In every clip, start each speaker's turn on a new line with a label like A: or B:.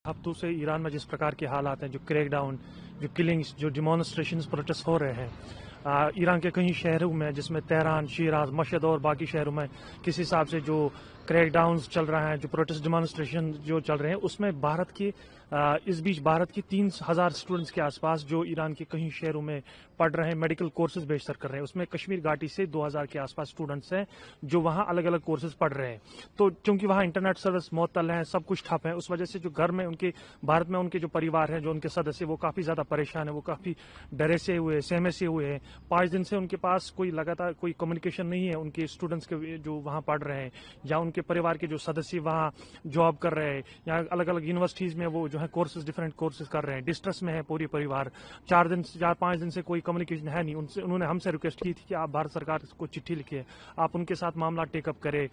A: हफ्तों से ईरान में जिस प्रकार के हालात हैं, जो क्रैक डाउन, जो किलिंग्स, जो डिमॉन्स्ट्रेशंस, प्रोटेस्ट हो रहे हैं ईरान के कई शहरों में, जिसमें तेहरान, शिराज, मशहद और बाकी शहरों में किस हिसाब से जो क्रैक डाउन्स चल रहा है, जो प्रोटेस्ट डिमॉन्स्ट्रेशन जो चल रहे हैं, उसमें भारत के इस बीच भारत के 3,000 स्टूडेंट्स के आसपास जो ईरान के कई शहरों में पढ़ रहे हैं, मेडिकल कोर्सेज बेशतर कर रहे हैं। उसमें कश्मीर घाटी से 2,000 के आसपास स्टूडेंट्स हैं जो वहाँ अलग अलग कोर्सेज पढ़ रहे हैं। तो चूंकि वहाँ इंटरनेट सर्विस मुअत्तल है, सब कुछ ठप है, उस वजह से जो घर में उनके भारत में उनके जो परिवार हैं, जो उनके सदस्य, वो काफ़ी ज़्यादा परेशान है, वो काफ़ी डरे से हुए, सहमे से हुए हैं। 5 दिन से उनके पास कोई लगातार कोई कम्युनिकेशन नहीं है उनके स्टूडेंट्स के जो वहाँ पढ़ रहे हैं, या उनके परिवार के जो सदस्य वहाँ जॉब कर रहे हैं, या अलग अलग यूनिवर्सिटीज़ में वो जो है कोर्सेज, डिफरेंट कोर्सेज कर रहे हैं। डिस्ट्रेस में है पूरी परिवार। 4-5 दिन से कोई कम्युनिकेशन है नहीं। उन्होंने हमसे रिक्वेस्ट की थी कि आप भारत सरकार को चिट्ठी लिखिए, आप उनके साथ मामला टेकअप करें,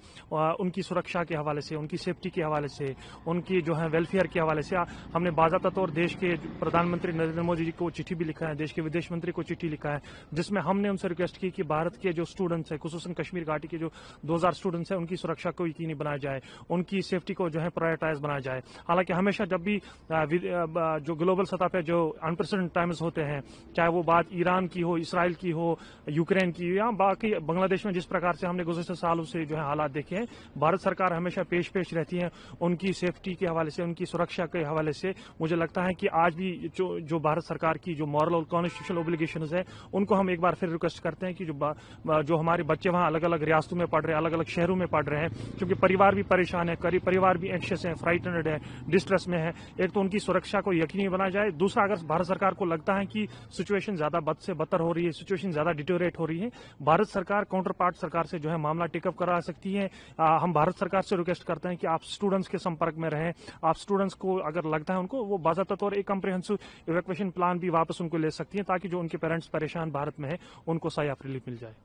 A: उनकी सुरक्षा के हवाले से, उनकी सेफ्टी के हवाले से, उनकी जो है वेलफेयर के हवाले से। हमने बाज़ाब्ता तौर देश के प्रधानमंत्री नरेंद्र मोदी जी को चिट्ठी भी लिखा है, देश के विदेश मंत्री को चिट्ठी लिखा है, जिसमें हमने उनसे रिक्वेस्ट की कि भारत के जो स्टूडेंट्स हैं, खुसूसन कश्मीर घाटी के जो 2,000 स्टूडेंट्स हैं, उनकी सुरक्षा को यकीनी बनाया जाए, उनकी सेफ्टी को जो है प्रायोरिटाइज बनाया जाए। हालांकि हमेशा जब भी जो ग्लोबल सतह पे जो अनप्रेसिडेंटेड टाइम्स होते हैं, चाहे वो बात ईरान की हो, इसराइल की हो, यूक्रेन की, या बाकी बांग्लादेश में जिस प्रकार से हमने गुज़श्ता सालों से जो है हालात देखे हैं, भारत सरकार हमेशा पेश रहती है उनकी सेफ्टी के हवाले से, उनकी सुरक्षा के हवाले से। मुझे लगता है कि आज भी जो भारत सरकार की जो मॉरल और कॉन्स्टिट्यूशनल ओब्लिगेशंस है, उनको हम एक बार फिर रिक्वेस्ट करते हैं कि जो हमारे बच्चे वहाँ अलग अलग रियासतों में पढ़ रहे हैं, अलग अलग शहरों में पढ़ रहे हैं, क्योंकि परिवार भी परेशान है, परिवार भी एंक्शियस है, फ्राइटनड है, डिस्ट्रेस में है। एक तो उनकी सुरक्षा को यकीनी बनाया जाए, दूसरा अगर भारत सरकार को लगता है कि सिचुएशन ज्यादा बद से बदतर हो रही है, सिचुएशन ज्यादा डिटोरेट हो रही है, भारत सरकार काउंटर पार्ट सरकार से जो है मामला टेकअप करा सकती है। हम भारत सरकार से रिक्वेस्ट करते हैं कि आप स्टूडेंट्स के संपर्क में रहें, आप स्टूडेंट्स को अगर लगता है उनको, वो बाज़ाब्ता तौर एक कम्प्रिहेंसिव इवैक्यूएशन प्लान भी वापस उनको ले सकती है, ताकि जो उनके पेरेंट्स परेशान भारत में है उनको सही ऑफ रिलीफ मिल जाए।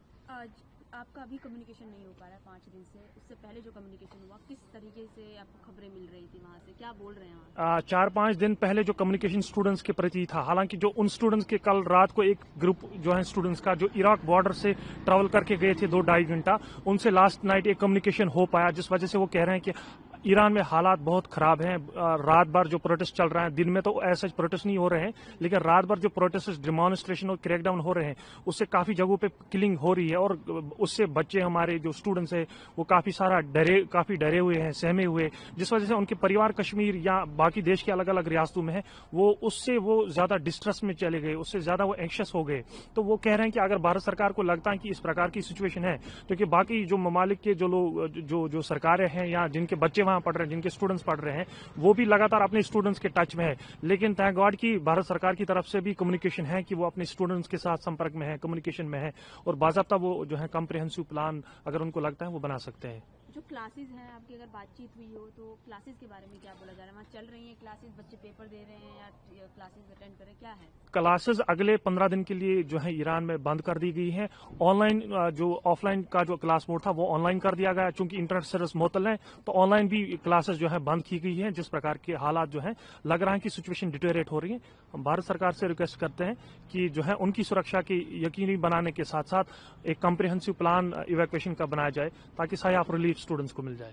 B: आपका अभी कम्युनिकेशन नहीं हो पा रहा है 5 दिन से, उससे पहले जो कम्युनिकेशन हुआ, किस तरीके से आपको खबरें मिल रही थी वहाँ से, क्या बोल रहे हैं?
A: 4-5 दिन पहले जो कम्युनिकेशन स्टूडेंट्स के प्रति था, हालांकि जो उन स्टूडेंट्स के कल रात को एक ग्रुप जो है स्टूडेंट्स का, जो इराक बॉर्डर से ट्रैवल करके गए थे 2-2.5 घंटा, उनसे लास्ट नाइट एक कम्युनिकेशन हो पाया, जिस वजह से वो कह रहे हैं कि ईरान में हालात बहुत खराब हैं। रात भर जो प्रोटेस्ट चल रहा है, दिन में तो ऐसे प्रोटेस्ट नहीं हो रहे हैं, लेकिन रात भर जो प्रोटेस्ट, डिमॉन्स्ट्रेशन और क्रैकडाउन हो रहे हैं, उससे काफी जगहों पे किलिंग हो रही है, और उससे बच्चे, हमारे जो स्टूडेंट्स हैं, वो काफी डरे हुए हैं, सहमे हुए, जिस वजह से उनके परिवार कश्मीर या बाकी देश के अलग अलग रियासतों में है, उससे वो ज्यादा डिस्ट्रेस में चले गए, उससे ज्यादा वो एंक्शियस हो गए। तो वो कह रहे हैं कि अगर भारत सरकार को लगता है कि इस प्रकार की सिचुएशन है, तो कि बाकी जो ममालिक के जो लोग, जो सरकारें हैं, या जिनके बच्चे वहां पढ़ रहे हैं, जिनके स्टूडेंट्स पढ़ रहे हैं, वो भी लगातार अपने स्टूडेंट्स के टच में है। लेकिन थैंक गॉड की भारत सरकार की तरफ से भी कम्युनिकेशन है कि वो अपने स्टूडेंट्स के साथ संपर्क में है, कम्युनिकेशन में है, और बाज़ाब्ता वो जो है कम्प्रिहेंसिव प्लान अगर उनको लगता है वो बना सकते हैं।
B: जो क्लासेस हैं आपकी, अगर बातचीत हुई हो तो क्लासेस के बारे में क्या बोला जा रहा है? वहाँ चल रही हैं क्लासेस, बच्चे पेपर दे रहे हैं या क्लासेस अटेंड करें, क्या है?
A: क्लासेस अगले 15 दिन के लिए जो है ईरान में बंद कर दी गई है। ऑनलाइन जो ऑफलाइन का जो क्लास मोड था वो ऑनलाइन कर दिया गया, चूंकि इंटरनेट सर्विस मुअत्तल है, तो ऑनलाइन भी क्लासेस जो है बंद की गई है। जिस प्रकार के हालात जो है, लग रहा है कि सिचुएशन डिटोरेट हो रही है। हम भारत सरकार से रिक्वेस्ट करते हैं कि जो है उनकी सुरक्षा की यकीनी बनाने के साथ साथ एक कम्प्रिहेंसिव प्लान इवैक्यूएशन का बनाया जाए, ताकि साया ऑफ रिलीफ स्टूडेंट्स को मिल जाए।